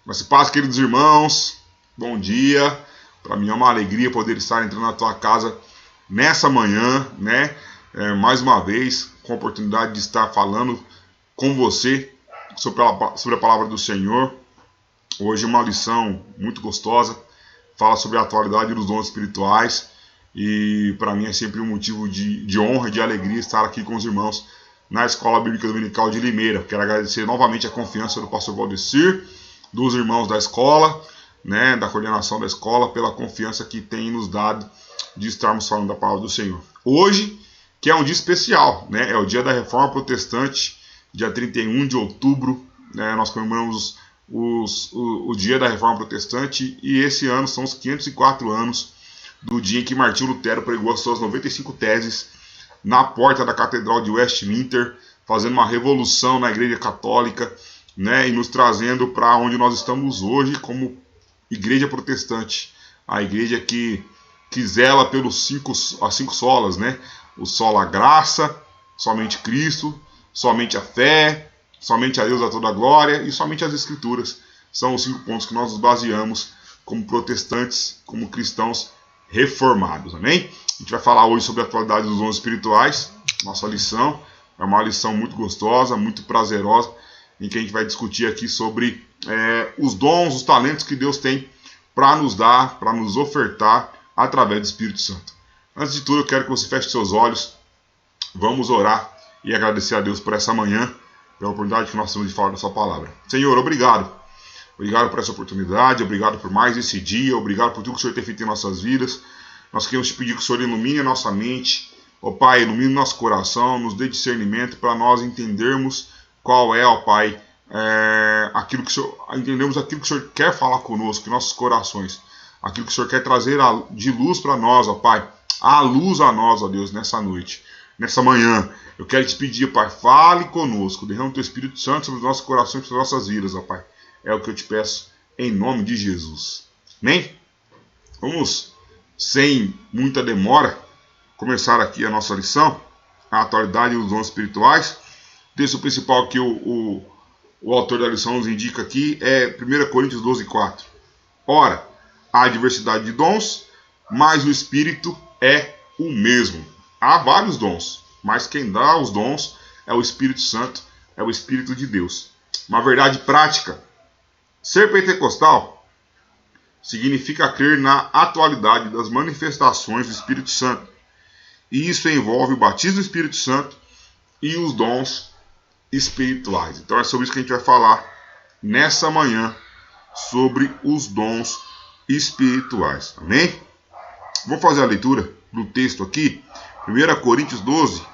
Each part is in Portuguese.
Mas paz, queridos irmãos, bom dia. Para mim é uma alegria poder estar entrando na tua casa nessa manhã, né? Mais uma vez, com a oportunidade de estar falando com você sobre a palavra do Senhor. Hoje uma lição muito gostosa, fala sobre a atualidade dos dons espirituais. E para mim é sempre um motivo de honra e de alegria estar aqui com os irmãos na Escola Bíblica Dominical de Limeira. Quero agradecer novamente a confiança do pastor Valdecir, dos irmãos da escola, né, da coordenação da escola, pela confiança que tem nos dado de estarmos falando da palavra do Senhor. Hoje, que é um dia especial, né, é o dia da Reforma Protestante, dia 31 de outubro, né, nós comemoramos o dia da Reforma Protestante e esse ano são os 504 anos do dia em que Martinho Lutero pregou as suas 95 teses na porta da Catedral de Westminster, fazendo uma revolução na Igreja Católica, né, e nos trazendo para onde nós estamos hoje como igreja protestante, a igreja que zela pelos as cinco solas, né? O sola graça, somente Cristo, somente a fé, somente a Deus a toda a glória e somente as Escrituras. São os 5 pontos que nós nos baseamos como protestantes, como cristãos reformados, amém? A gente vai falar hoje sobre a atualidade dos dons espirituais. Nossa lição é uma lição muito gostosa, muito prazerosa, em que a gente vai discutir aqui sobre os dons, os talentos que Deus tem para nos dar, para nos ofertar através do Espírito Santo. Antes de tudo, eu quero que você feche seus olhos, vamos orar e agradecer a Deus por essa manhã, pela oportunidade que nós temos de falar da sua palavra. Senhor, obrigado. Obrigado por essa oportunidade, obrigado por mais esse dia, obrigado por tudo que o Senhor tem feito em nossas vidas. Nós queremos te pedir que o Senhor ilumine a nossa mente, ó Pai, ilumine nosso coração, nos dê discernimento para nós entendermos qual é, ó Pai, aquilo que o Senhor, entendemos aquilo que o Senhor quer falar conosco, em nossos corações, aquilo que o Senhor quer trazer de luz para nós, ó Pai, a luz a nós, ó Deus, nessa noite, nessa manhã. Eu quero te pedir, Pai, fale conosco, derrama o teu Espírito Santo sobre os nossos corações e sobre as nossas vidas, ó Pai. É o que eu te peço, em nome de Jesus. Amém? Vamos, sem muita demora, começar aqui a nossa lição, a atualidade dos dons espirituais. O texto principal que o autor da lição nos indica aqui é 1 Coríntios 12:4. Ora, há diversidade de dons, mas o Espírito é o mesmo. Há vários dons, mas quem dá os dons é o Espírito Santo, é o Espírito de Deus. Uma verdade prática: ser pentecostal significa crer na atualidade das manifestações do Espírito Santo. E isso envolve o batismo do Espírito Santo e os dons espirituais. Então é sobre isso que a gente vai falar nessa manhã, sobre os dons espirituais. Amém? Vou fazer a leitura do texto aqui, 1 Coríntios 12,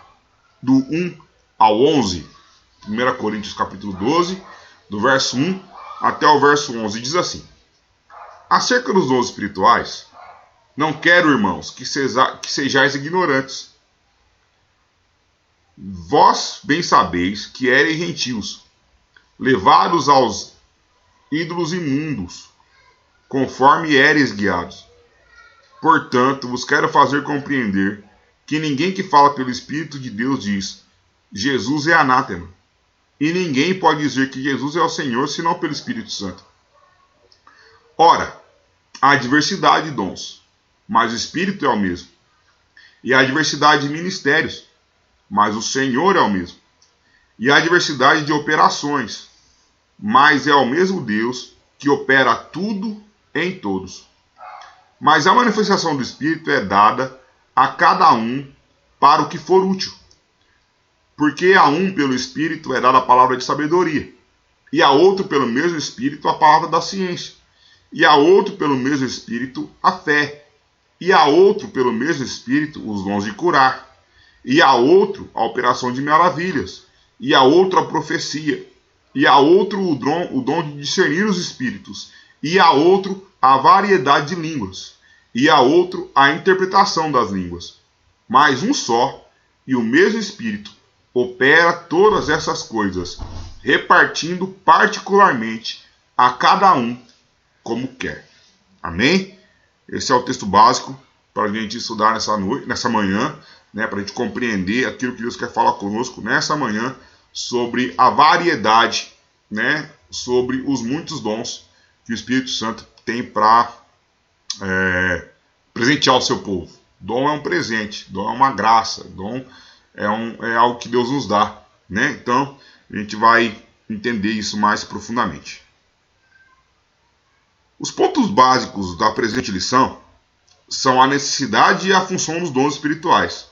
do 1 ao 11. 1 Coríntios capítulo 12, do verso 1 até o verso 11, diz assim: acerca dos dons espirituais, não quero, irmãos, que sejais ignorantes. Vós bem sabeis que ereis gentios, levados aos ídolos imundos, conforme ereis guiados. Portanto, vos quero fazer compreender que ninguém que fala pelo Espírito de Deus diz: Jesus é anátema. E ninguém pode dizer que Jesus é o Senhor, senão pelo Espírito Santo. Ora, há diversidade de dons, mas o Espírito é o mesmo. E há diversidade de ministérios, mas o Senhor é o mesmo. E há diversidade de operações, mas é o mesmo Deus que opera tudo em todos. Mas a manifestação do Espírito é dada a cada um para o que for útil. Porque a um pelo Espírito é dada a palavra de sabedoria, e a outro pelo mesmo Espírito a palavra da ciência, e a outro pelo mesmo Espírito a fé, e a outro pelo mesmo Espírito os dons de curar, e a outro a operação de maravilhas, e a outro a profecia, e a outro o dom de discernir os espíritos, e a outro a variedade de línguas, e a outro a interpretação das línguas. Mas um só e o mesmo Espírito opera todas essas coisas, repartindo particularmente a cada um como quer. Amém? Esse é o texto básico para a gente estudar nessa manhã, né, para a gente compreender aquilo que Deus quer falar conosco nessa manhã sobre a variedade, né, sobre os muitos dons que o Espírito Santo tem para presentear o seu povo. Dom é um presente, dom é uma graça, dom é algo que Deus nos dá, né? Então a gente vai entender isso mais profundamente. Os pontos básicos da presente lição são a necessidade e a função dos dons espirituais,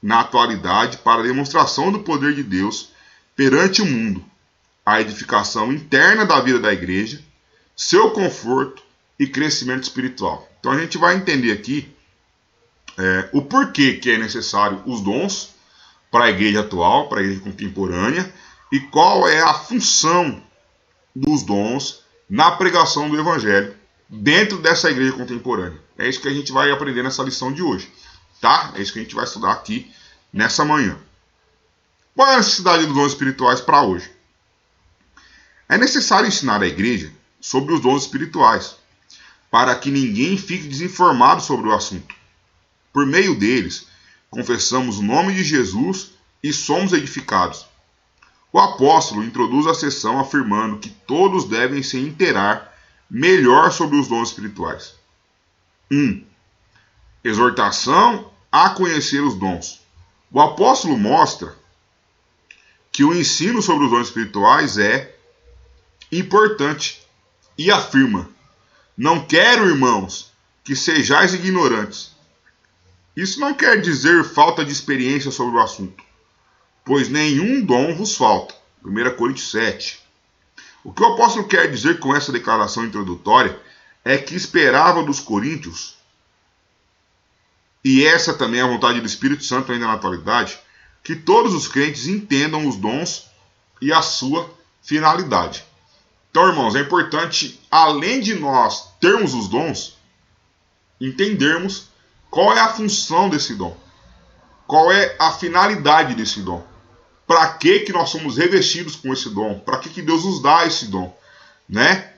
na atualidade, para a demonstração do poder de Deus perante o mundo, a edificação interna da vida da igreja, seu conforto e crescimento espiritual. Então a gente vai entender aqui o porquê que é necessário os dons para a igreja atual, para a igreja contemporânea, e qual é a função dos dons na pregação do evangelho dentro dessa igreja contemporânea. É isso que a gente vai aprender nessa lição de hoje, tá? É isso que a gente vai estudar aqui nessa manhã. Qual é a necessidade dos dons espirituais para hoje? É necessário ensinar a igreja sobre os dons espirituais, para que ninguém fique desinformado sobre o assunto. Por meio deles, confessamos o nome de Jesus e somos edificados. O apóstolo introduz a sessão afirmando que todos devem se inteirar melhor sobre os dons espirituais. 1. Exortação a conhecer os dons. O apóstolo mostra que o ensino sobre os dons espirituais é importante e afirma: não quero, irmãos, que sejais ignorantes. Isso não quer dizer falta de experiência sobre o assunto, pois nenhum dom vos falta. 1 Coríntios 7. O que o apóstolo quer dizer com essa declaração introdutória é que esperava dos coríntios, e essa também é a vontade do Espírito Santo ainda na atualidade, que todos os crentes entendam os dons e a sua finalidade. Então, irmãos, é importante, além de nós termos os dons, entendermos qual é a função desse dom, qual é a finalidade desse dom. Para que nós somos revestidos com esse dom? Para que Deus nos dá esse dom? Né?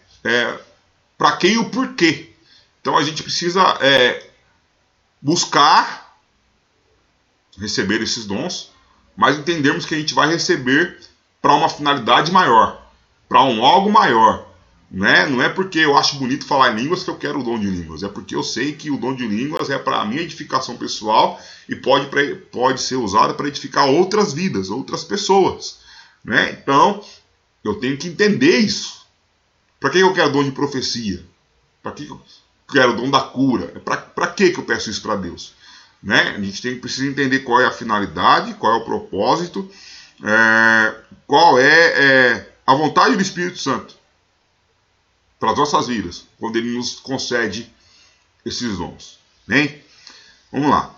Para que e o porquê? Então a gente precisa buscar receber esses dons, mas entendermos que a gente vai receber para uma finalidade maior, para um algo maior. Né? Não é porque eu acho bonito falar em línguas que eu quero o dom de línguas. É porque eu sei que o dom de línguas é para a minha edificação pessoal e pode ser usado para edificar outras vidas, outras pessoas. Né? Então, eu tenho que entender isso. Para que eu quero o dom de profecia? Para que eu quero o dom da cura? Para que eu peço isso para Deus? Né? A gente precisa entender qual é a finalidade, qual é o propósito, qual é a vontade do Espírito Santo para as nossas vidas, quando ele nos concede esses dons. Né? Vamos lá.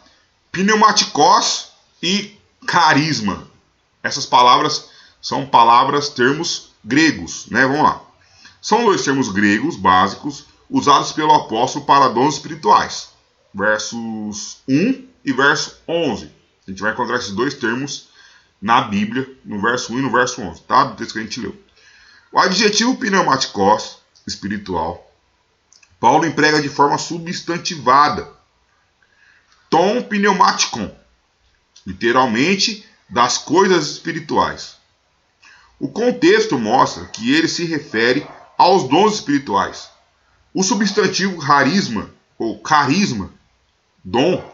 Pneumatikos e carisma. Essas palavras são termos gregos. Né? Vamos lá. São dois termos gregos básicos usados pelo apóstolo para dons espirituais. Versos 1 e verso 11. A gente vai encontrar esses dois termos na Bíblia, no verso 1 e no verso 11, tá? Do texto que a gente leu. O adjetivo pneumatikos, espiritual, Paulo emprega de forma substantivada. Tom pneumatikon, literalmente, das coisas espirituais. O contexto mostra que ele se refere aos dons espirituais. O substantivo charisma, ou carisma, dom,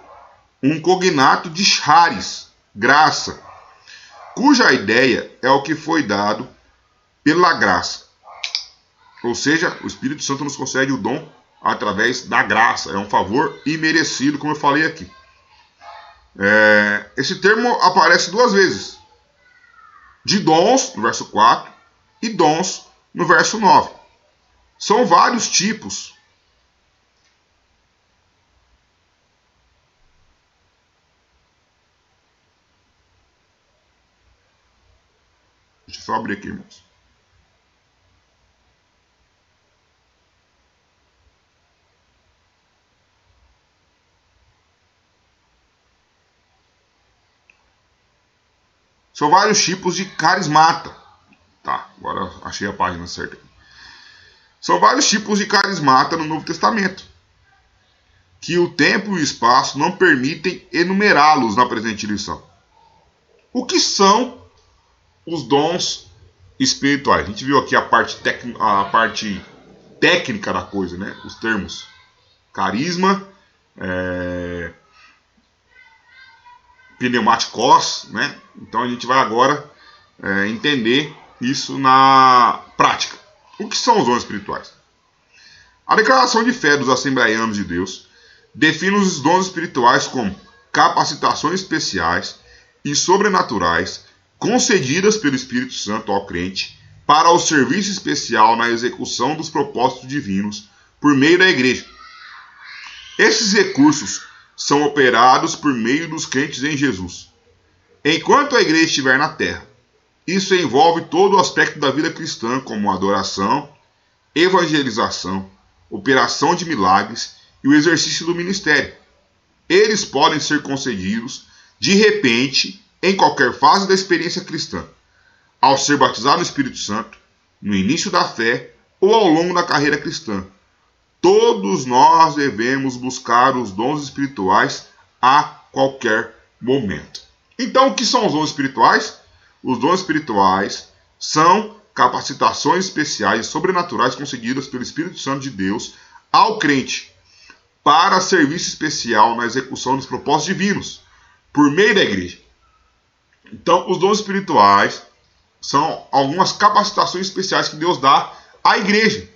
um cognato de charis, graça, cuja ideia é o que foi dado pela graça. Ou seja, o Espírito Santo nos concede o dom através da graça. É um favor imerecido, como eu falei aqui. Esse termo aparece duas vezes. De dons, no verso 4, e dons, no verso 9. São vários tipos. Deixa eu só abrir aqui, irmãos. São vários tipos de carismata. Tá, agora achei a página certa. São vários tipos de carismata no Novo Testamento, que o tempo e o espaço não permitem enumerá-los na presente lição. O que são os dons espirituais? A gente viu aqui a parte técnica da coisa, né? Os termos carisma, pneumatikos, né? Então a gente vai agora entender isso na prática. O que são os dons espirituais? A declaração de fé dos Assembleianos de Deus define os dons espirituais como capacitações especiais e sobrenaturais concedidas pelo Espírito Santo ao crente para o serviço especial na execução dos propósitos divinos por meio da igreja. Esses recursos são operados por meio dos crentes em Jesus. Enquanto a igreja estiver na terra, isso envolve todo o aspecto da vida cristã, como adoração, evangelização, operação de milagres e o exercício do ministério. Eles podem ser concedidos de repente em qualquer fase da experiência cristã, ao ser batizado no Espírito Santo, no início da fé ou ao longo da carreira cristã. Todos nós devemos buscar os dons espirituais a qualquer momento. Então, o que são os dons espirituais? Os dons espirituais são capacitações especiais e sobrenaturais concedidas pelo Espírito Santo de Deus ao crente para serviço especial na execução dos propósitos divinos por meio da igreja. Então, os dons espirituais são algumas capacitações especiais que Deus dá à igreja,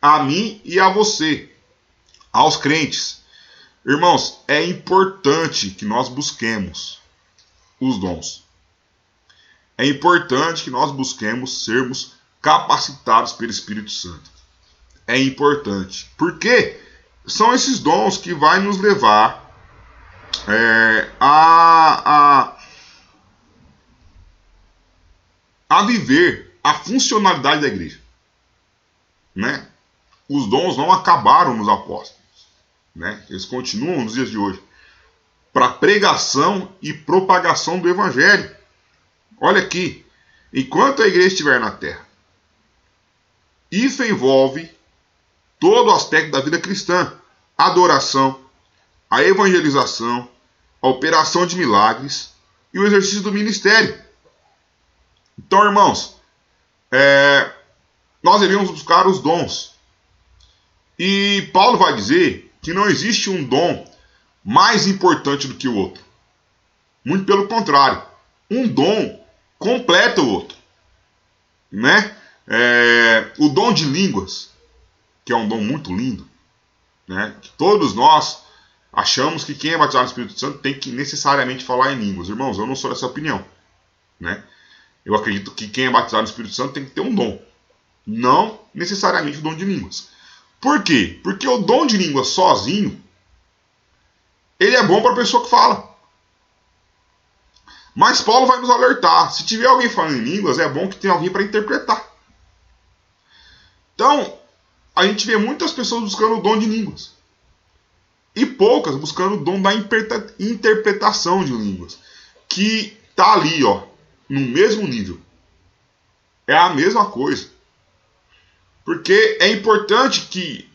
a mim e a você, aos crentes. Irmãos, é importante que nós busquemos os dons. É importante que nós busquemos sermos capacitados pelo Espírito Santo. É importante. Porque são esses dons que vai nos levar a viver a funcionalidade da igreja. Né? Os dons não acabaram nos apóstolos. Né? Eles continuam nos dias de hoje. Para pregação e propagação do evangelho. Olha aqui. Enquanto a igreja estiver na terra, isso envolve todo o aspecto da vida cristã. A adoração, a evangelização, a operação de milagres e o exercício do ministério. Então, irmãos, nós devemos buscar os dons. E Paulo vai dizer que não existe um dom mais importante do que o outro. Muito pelo contrário. Um dom completa o outro. Né? O dom de línguas, que é um dom muito lindo. Né? Que todos nós achamos que quem é batizado no Espírito Santo tem que necessariamente falar em línguas. Irmãos, eu não sou dessa opinião. Né? Eu acredito que quem é batizado no Espírito Santo tem que ter um dom. Não necessariamente o dom de línguas. Por quê? Porque o dom de línguas sozinho, ele é bom para a pessoa que fala. Mas Paulo vai nos alertar. Se tiver alguém falando em línguas, é bom que tenha alguém para interpretar. Então, a gente vê muitas pessoas buscando o dom de línguas. E poucas buscando o dom da interpretação de línguas. Que está ali, ó, no mesmo nível. É a mesma coisa. Porque é importante que,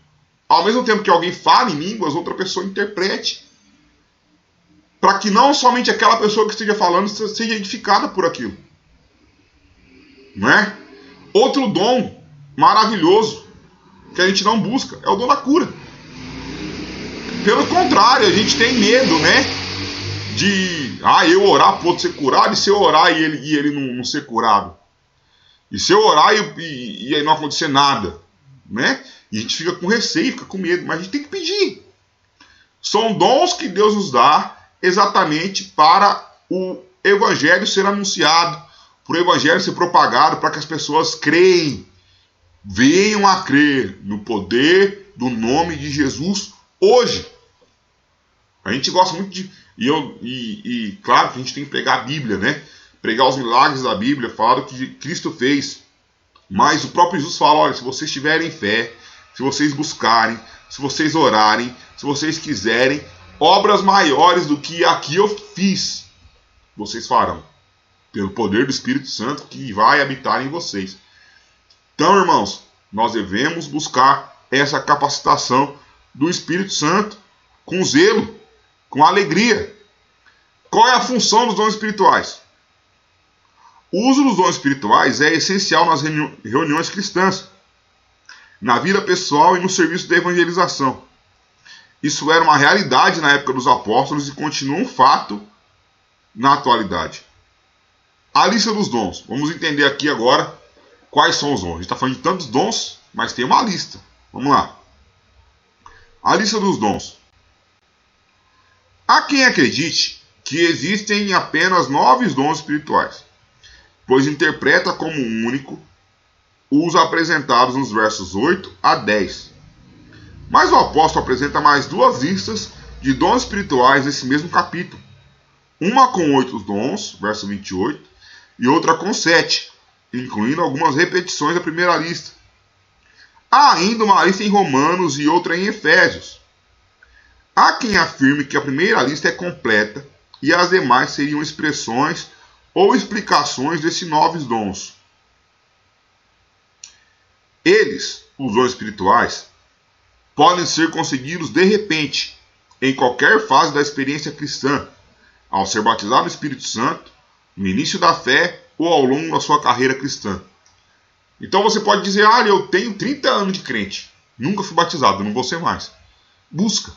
ao mesmo tempo que alguém fale em línguas, outra pessoa interprete. Para que não somente aquela pessoa que esteja falando seja edificada por aquilo. Não é? Outro dom maravilhoso que a gente não busca é o dom da cura. Pelo contrário, a gente tem medo, né? De eu orar para o outro ser curado, e se eu orar e ele não ser curado. E se eu orar e aí não acontecer nada, né? E a gente fica com receio, fica com medo, mas a gente tem que pedir. São dons que Deus nos dá exatamente para o evangelho ser anunciado, para o evangelho ser propagado, para que as pessoas creem, venham a crer no poder do nome de Jesus hoje. A gente gosta muito de... E claro que a gente tem que pregar a Bíblia, né? Pregar os milagres da Bíblia, falar do que Cristo fez. Mas o próprio Jesus fala, olha, se vocês tiverem fé, se vocês buscarem, se vocês orarem, se vocês quiserem, obras maiores do que aqui eu fiz, vocês farão. Pelo poder do Espírito Santo que vai habitar em vocês. Então, irmãos, nós devemos buscar essa capacitação do Espírito Santo com zelo, com alegria. Qual é a função dos dons espirituais? O uso dos dons espirituais é essencial nas reuniões cristãs. na vida pessoal e no serviço da evangelização. Isso era uma realidade na época dos apóstolos e continua um fato na atualidade. A lista dos dons. Vamos entender aqui agora quais são os dons. A gente está falando de tantos dons, mas tem uma lista. Vamos lá. A lista dos dons. Há quem acredite que existem apenas 9 dons espirituais, pois interpreta como único os apresentados nos versos 8 a 10. Mas o apóstolo apresenta mais 2 listas de dons espirituais nesse mesmo capítulo. Uma com 8 dons, verso 28, e outra com 7, incluindo algumas repetições da primeira lista. Há ainda uma lista em Romanos e outra em Efésios. Há quem afirme que a primeira lista é completa e as demais seriam expressões ou explicações desses 9 dons. Eles, os dons espirituais, podem ser conseguidos de repente, em qualquer fase da experiência cristã, ao ser batizado no Espírito Santo, no início da fé ou ao longo da sua carreira cristã. Então você pode dizer, eu tenho 30 anos de crente, nunca fui batizado, não vou ser mais. Busca.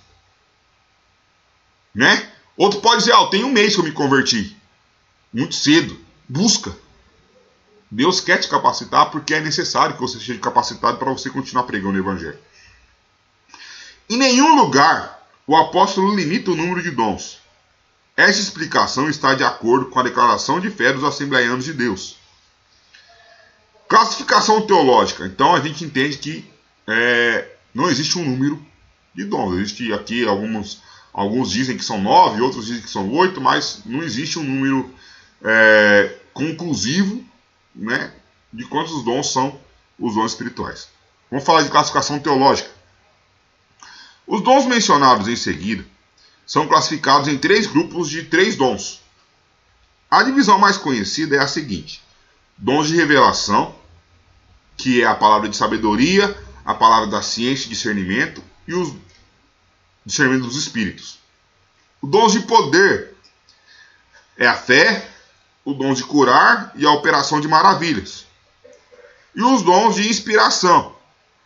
Né? Outro pode dizer, eu tenho 1 mês que eu me converti, muito cedo. Busca. Deus quer te capacitar porque é necessário que você seja capacitado para você continuar pregando o Evangelho. Em nenhum lugar o apóstolo limita o número de dons. Essa explicação está de acordo com a declaração de fé dos Assembleianos de Deus. Classificação teológica. Então a gente entende que não existe um número de dons. Existe aqui alguns dizem que são 9, outros dizem que são 8, mas não existe um número conclusivo, né, de quantos dons são os dons espirituais. Vamos falar de classificação teológica. Os dons mencionados em seguida são classificados em 3 grupos de 3 dons. A divisão mais conhecida é a seguinte: dons de revelação, que é a palavra de sabedoria, a palavra da ciência e discernimento, e os discernimento dos espíritos. Os dons de poder é a fé, o dom de curar e a operação de maravilhas. E os dons de inspiração,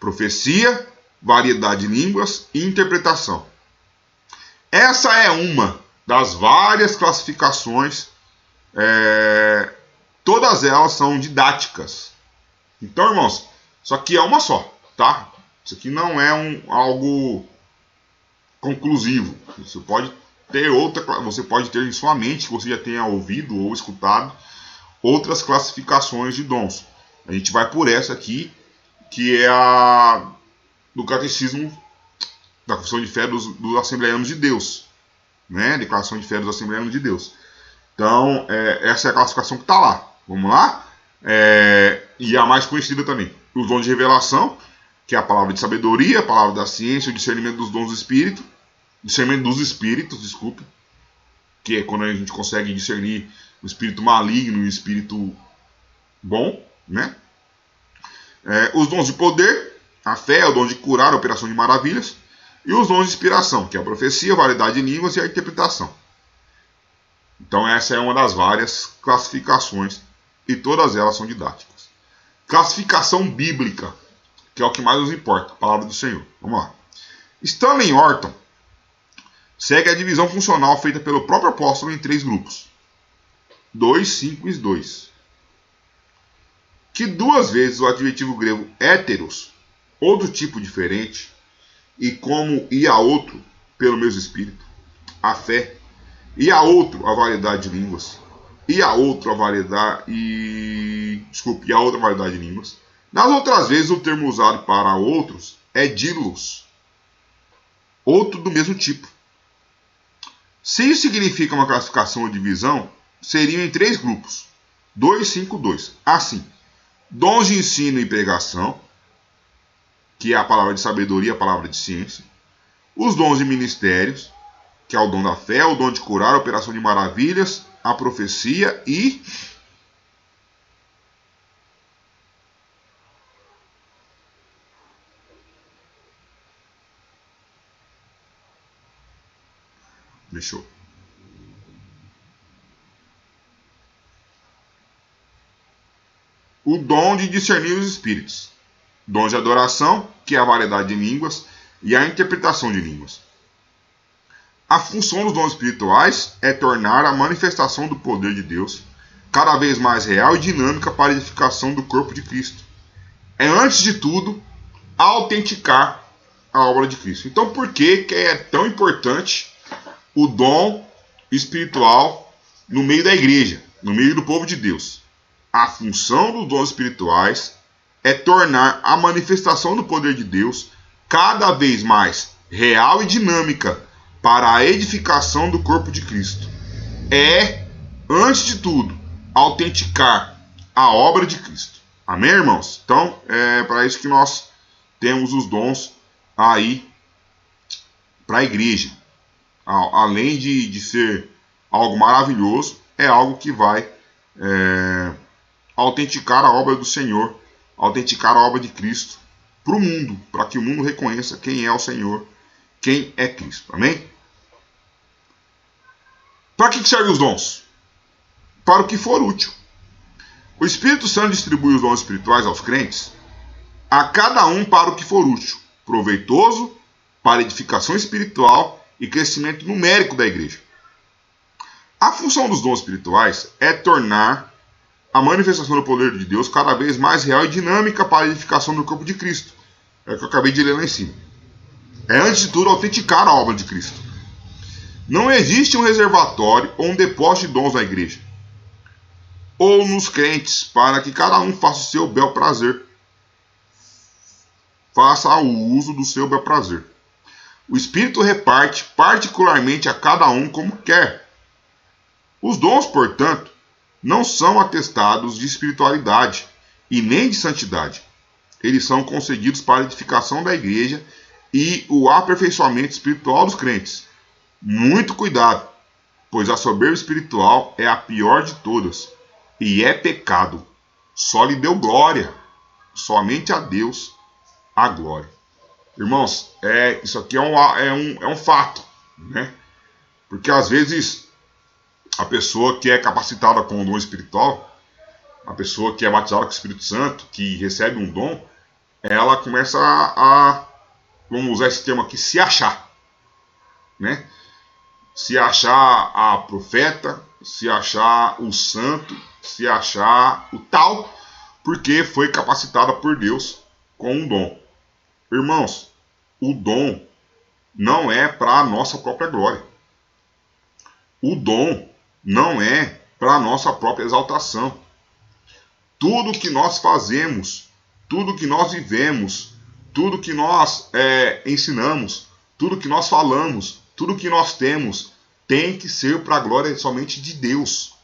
profecia, variedade de línguas e interpretação. Essa é uma das várias classificações, todas elas são didáticas. Então, irmãos, isso aqui é uma só, tá? Isso aqui não é algo conclusivo. Você pode ter em sua mente, que você já tenha ouvido ou escutado, outras classificações de dons. A gente vai por essa aqui, que é a do Catecismo da Confissão de Fé dos Assembleianos de Deus, né? Declaração de Fé dos Assembleianos de Deus. Então, essa é a classificação que está lá. Vamos lá? E a mais conhecida também. Os dons de revelação, que é a palavra de sabedoria, a palavra da ciência, o discernimento dos dons do Espírito. Discernimento dos espíritos, desculpe. Que é quando a gente consegue discernir o espírito maligno e o espírito bom, né? Os dons de poder, a fé, o dom de curar, a operação de maravilhas. E os dons de inspiração, que é a profecia, a variedade de línguas e a interpretação. Então essa é uma das várias classificações e todas elas são didáticas. Classificação bíblica, que é o que mais nos importa, a palavra do Senhor. Vamos lá. Stanley Horton segue a divisão funcional feita pelo próprio apóstolo em 3 grupos. 2, 5 e 2. Que 2 vezes o adjetivo grego héteros, outro tipo diferente, e como e a outro, pelo mesmo espírito, a fé, e a outro, a variedade de línguas, e a outra variedade de línguas. Nas outras vezes o termo usado para outros é dilos, outro do mesmo tipo. Se isso significa uma classificação ou divisão, seriam em 3 grupos. 2, 5, 2. Assim, dons de ensino e pregação, que é a palavra de sabedoria, a palavra de ciência. Os dons de ministérios, que é o dom da fé, o dom de curar, a operação de maravilhas, a profecia e o dom de discernir os espíritos. dons de adoração, que é a variedade de línguas, e a interpretação de línguas. A função dos dons espirituais é tornar a manifestação do poder de Deus cada vez mais real e dinâmica para a edificação do corpo de Cristo. É, antes de tudo, autenticar a obra de Cristo. Então, por que é tão importante o dom espiritual no meio da igreja, no meio do povo de Deus? A função dos dons espirituais é tornar a manifestação do poder de Deus cada vez mais real e dinâmica para a edificação do corpo de Cristo. É, antes de tudo, autenticar a obra de Cristo. Amém, irmãos? Então, é para isso que nós temos os dons aí para a igreja. Além de ser algo maravilhoso, é algo que vai autenticar a obra do Senhor, autenticar a obra de Cristo para o mundo, para que o mundo reconheça quem é o Senhor, quem é Cristo. Amém? Para que servem os dons? Para o que for útil. O Espírito Santo distribui os dons espirituais aos crentes, a cada um para o que for útil, proveitoso para edificação espiritual e crescimento numérico da igreja. A função dos dons espirituais é tornar a manifestação do poder de Deus cada vez mais real e dinâmica para a edificação do corpo de Cristo. É o que eu acabei de ler lá em cima. É, antes de tudo, autenticar a obra de Cristo. Não existe um reservatório ou um depósito de dons na igreja ou nos crentes para que cada um faça o seu bel prazer. Faça o uso do seu bel prazer. O Espírito reparte particularmente a cada um como quer. Os dons, portanto, não são atestados de espiritualidade e nem de santidade. Eles são concedidos para a edificação da igreja e o aperfeiçoamento espiritual dos crentes. Muito cuidado, pois a soberba espiritual é a pior de todas e é pecado. Só lhe deu glória, somente a Deus a glória. Irmãos, isso aqui é um fato, né? Porque às vezes a pessoa que é capacitada com o dom espiritual, a pessoa que é batizada com o Espírito Santo, que recebe um dom, ela começa vamos usar esse termo aqui, se achar, né? Se achar a profeta, se achar o santo, se achar o tal, porque foi capacitada por Deus com um dom. Irmãos, o dom não é para a nossa própria glória. O dom não é para a nossa própria exaltação. Tudo que nós fazemos, tudo que nós vivemos, tudo que nós ensinamos, tudo que nós falamos, tudo que nós temos, tem que ser para a glória somente de Deus.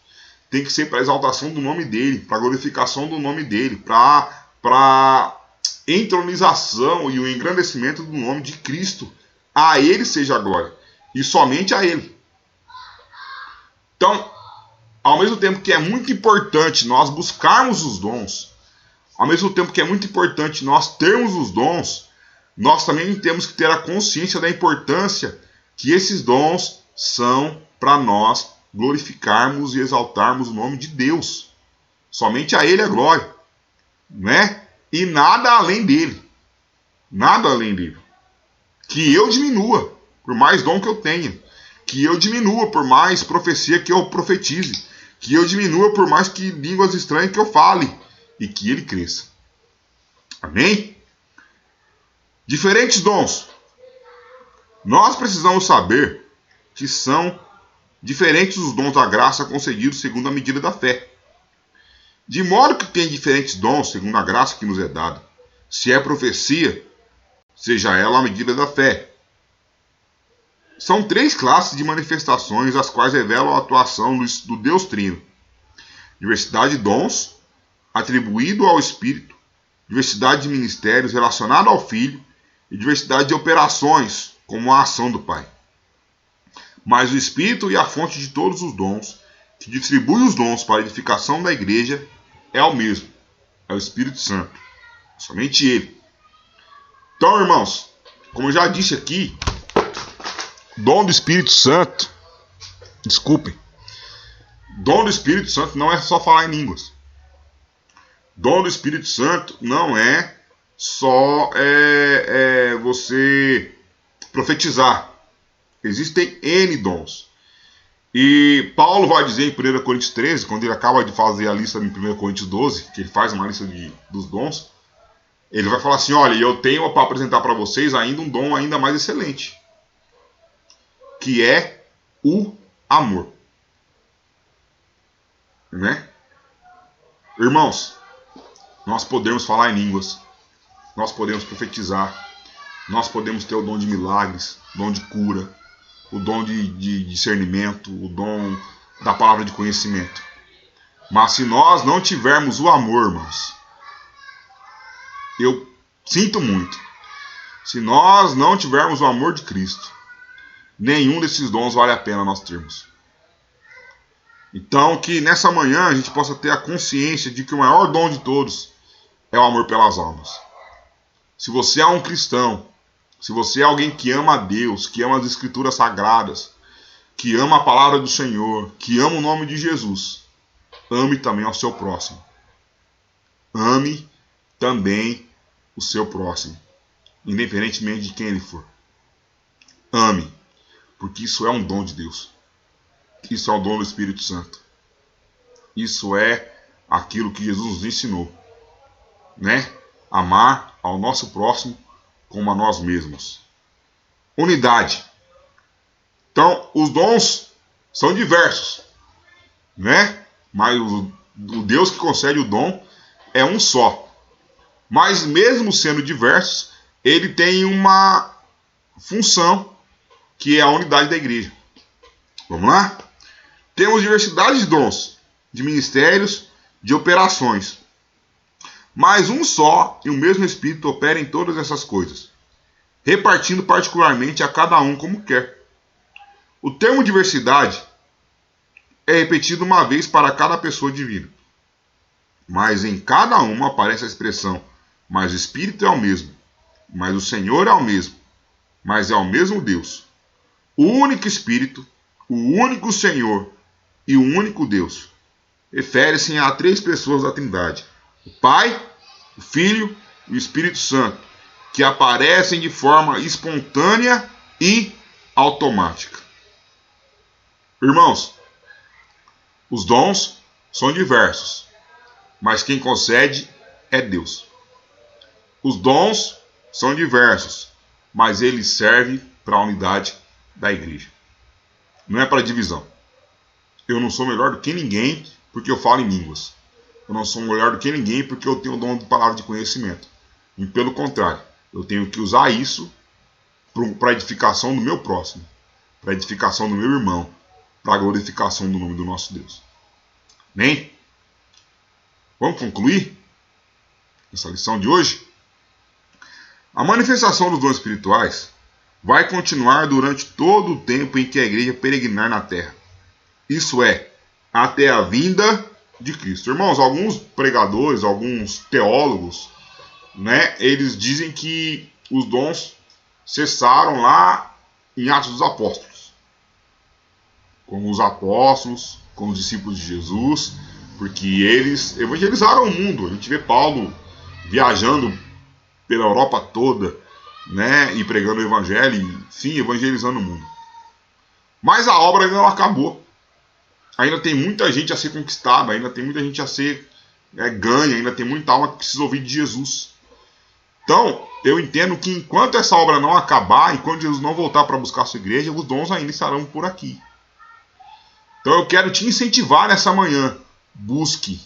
Tem que ser para a exaltação do nome dele, para a glorificação do nome dele, para a entronização e o engrandecimento do nome de Cristo. A ele seja a glória, e somente a ele. Então, ao mesmo tempo que é muito importante nós buscarmos os dons, ao mesmo tempo que é muito importante nós termos os dons, nós também temos que ter a consciência da importância que esses dons são para nós glorificarmos e exaltarmos o nome de Deus. Somente a ele a glória, né? E nada além dele. Nada além dele. Que eu diminua, por mais dom que eu tenha. Que eu diminua, por mais profecia que eu profetize. Que eu diminua, por mais que línguas estranhas que eu fale. E que ele cresça. Amém? Diferentes dons. Nós precisamos saber que são diferentes os dons da graça concedidos segundo a medida da fé. De modo que tem diferentes dons segundo a graça que nos é dada. Se é profecia, seja ela a medida da fé. São 3 classes de manifestações as quais revelam a atuação do Deus Trino. Diversidade de dons, atribuído ao Espírito, diversidade de ministérios relacionado ao Filho e diversidade de operações, como a ação do Pai. Mas o Espírito e a fonte de todos os dons, que distribui os dons para a edificação da igreja, é o mesmo, é o Espírito Santo, somente ele. Então, irmãos, como eu já disse aqui, dom do Espírito Santo, dom do Espírito Santo não é só falar em línguas. Dom do Espírito Santo não é só você profetizar. Existem N dons. E Paulo vai dizer em 1 Coríntios 13, quando ele acaba de fazer a lista em 1 Coríntios 12, que ele faz uma lista dos dons, ele vai falar assim, olha, eu tenho para apresentar para vocês ainda um dom ainda mais excelente, que é o amor. Né? Irmãos, nós podemos falar em línguas, nós podemos profetizar, nós podemos ter o dom de milagres, dom de cura, o dom de discernimento, o dom da palavra de conhecimento. Mas se nós não tivermos o amor, irmãos, eu sinto muito. Se nós não tivermos o amor de Cristo, nenhum desses dons vale a pena nós termos. Então, que nessa manhã a gente possa ter a consciência de que o maior dom de todos é o amor pelas almas. Se você é um cristão, se você é alguém que ama a Deus, que ama as Escrituras Sagradas, que ama a palavra do Senhor, que ama o nome de Jesus, ame também ao seu próximo. Ame também o seu próximo, independentemente de quem ele for. Ame, porque isso é um dom de Deus. Isso é o dom do Espírito Santo. Isso é aquilo que Jesus nos ensinou, né? Amar ao nosso próximo como a nós mesmos. Unidade. Então, os dons são diversos, né? Mas o Deus que concede o dom é um só. Mas mesmo sendo diversos, ele tem uma função que é a unidade da igreja. Vamos lá? Temos diversidade de dons, de ministérios, de operações. Mas um só e o mesmo Espírito opera em todas essas coisas, repartindo particularmente a cada um como quer. O termo diversidade é repetido uma vez para cada pessoa divina. Mas em cada uma aparece a expressão, mas o Espírito é o mesmo, mas o Senhor é o mesmo, mas é o mesmo Deus. O único Espírito, o único Senhor e o único Deus. Refere-se a 3 pessoas da Trindade: o Pai, o Filho e o Espírito Santo, que aparecem de forma espontânea e automática. Irmãos, os dons são diversos, mas quem concede é Deus. Os dons são diversos, mas ele serve para a unidade da igreja. Não é para divisão. Eu não sou melhor do que ninguém porque eu falo em línguas. Eu não sou melhor do que ninguém porque eu tenho o dom de palavra de conhecimento. E pelo contrário, eu tenho que usar isso para a edificação do meu próximo, para a edificação do meu irmão, para a glorificação do nome do nosso Deus. Amém? Vamos concluir essa lição de hoje? A manifestação dos dons espirituais vai continuar durante todo o tempo em que a igreja peregrinar na terra. Isso é, até a vinda de Cristo. Irmãos, alguns pregadores, alguns teólogos, né, eles dizem que os dons cessaram lá em Atos dos Apóstolos. Com os apóstolos, com os discípulos de Jesus, porque eles evangelizaram o mundo. A gente vê Paulo viajando pela Europa toda, né, e pregando o evangelho, e, enfim, evangelizando o mundo. Mas a obra ainda não acabou. Ainda tem muita gente a ser conquistada, ainda tem muita gente a ser ganha, ainda tem muita alma que precisa ouvir de Jesus. Então, eu entendo que enquanto essa obra não acabar, enquanto Jesus não voltar para buscar a sua igreja, os dons ainda estarão por aqui. Então eu quero te incentivar nessa manhã, busque.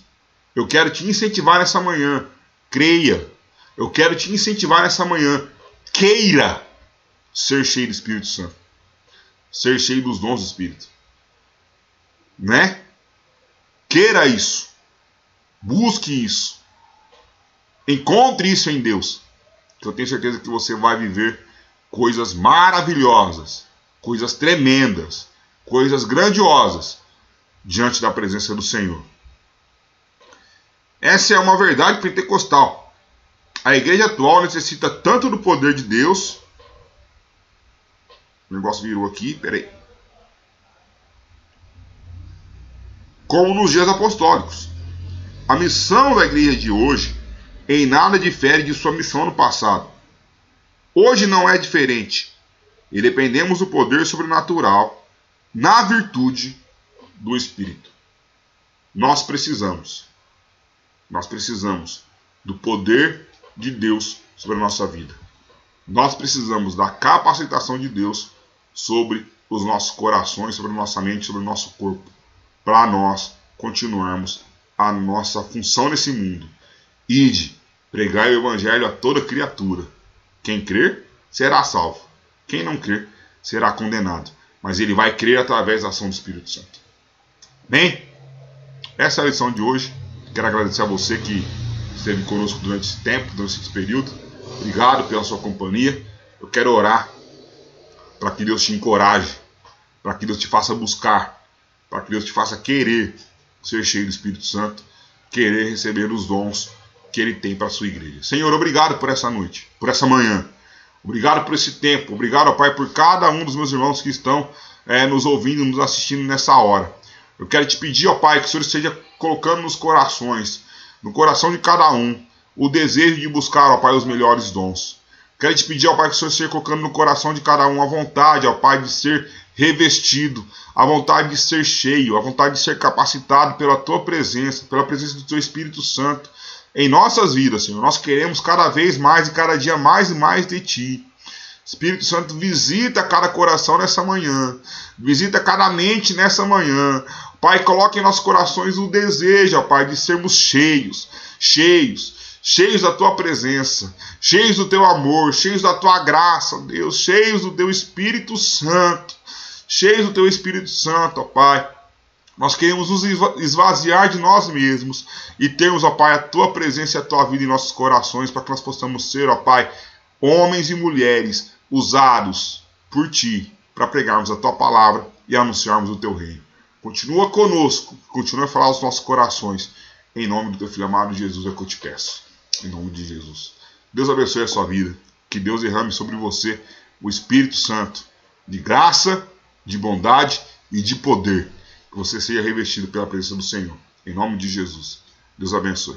Eu quero te incentivar nessa manhã, creia. Eu quero te incentivar nessa manhã, queira ser cheio do Espírito Santo. Ser cheio dos dons do Espírito. Né? Queira isso. Busque isso. Encontre isso em Deus. Que eu tenho certeza que você vai viver coisas maravilhosas, coisas tremendas, coisas grandiosas diante da presença do Senhor. Essa é uma verdade pentecostal. A igreja atual necessita tanto do poder de Deus. O negócio virou aqui, peraí. Como nos dias apostólicos. A missão da igreja de hoje em nada difere de sua missão no passado. Hoje não é diferente. E dependemos do poder sobrenatural na virtude do Espírito. Nós precisamos do poder de Deus sobre a nossa vida. Nós precisamos da capacitação de Deus sobre os nossos corações, sobre a nossa mente, sobre o nosso corpo, para nós continuarmos a nossa função nesse mundo. Ide, pregai o evangelho a toda criatura. Quem crer, será salvo. Quem não crer, será condenado. Mas ele vai crer através da ação do Espírito Santo. Bem, essa é a lição de hoje. Quero agradecer a você que esteve conosco durante esse tempo, durante esse período. Obrigado pela sua companhia. Eu quero orar para que Deus te encoraje, para que Deus te faça buscar, para que Deus te faça querer ser cheio do Espírito Santo, querer receber os dons que Ele tem para a sua igreja. Senhor, obrigado por essa noite, por essa manhã. Obrigado por esse tempo. Obrigado, Pai, por cada um dos meus irmãos que estão nos ouvindo, nos assistindo nessa hora. Eu quero te pedir, ó Pai, que o Senhor esteja colocando nos corações, no coração de cada um, o desejo de buscar, ó Pai, os melhores dons. Quero te pedir, ó Pai, que o Senhor esteja colocando no coração de cada um a vontade, ó Pai, de ser revestido, a vontade de ser cheio, a vontade de ser capacitado pela Tua presença, pela presença do Teu Espírito Santo em nossas vidas, Senhor. Nós queremos cada vez mais e cada dia mais e mais de Ti. Espírito Santo, visita cada coração nessa manhã, visita cada mente nessa manhã. Pai, coloque em nossos corações o desejo, ó Pai, de sermos cheios da Tua presença, cheios do Teu amor, cheios da Tua graça, Deus, cheios do Teu Espírito Santo, ó Pai. Nós queremos nos esvaziar de nós mesmos e termos, ó Pai, a Tua presença e a Tua vida em nossos corações, para que nós possamos ser, ó Pai, homens e mulheres usados por Ti para pregarmos a Tua palavra e anunciarmos o Teu reino. Continua conosco, continua a falar aos nossos corações. Em nome do Teu Filho amado Jesus é que eu te peço. Em nome de Jesus. Deus abençoe a sua vida. Que Deus derrame sobre você o Espírito Santo de graça, de bondade e de poder. Que você seja revestido pela presença do Senhor. Em nome de Jesus. Deus abençoe.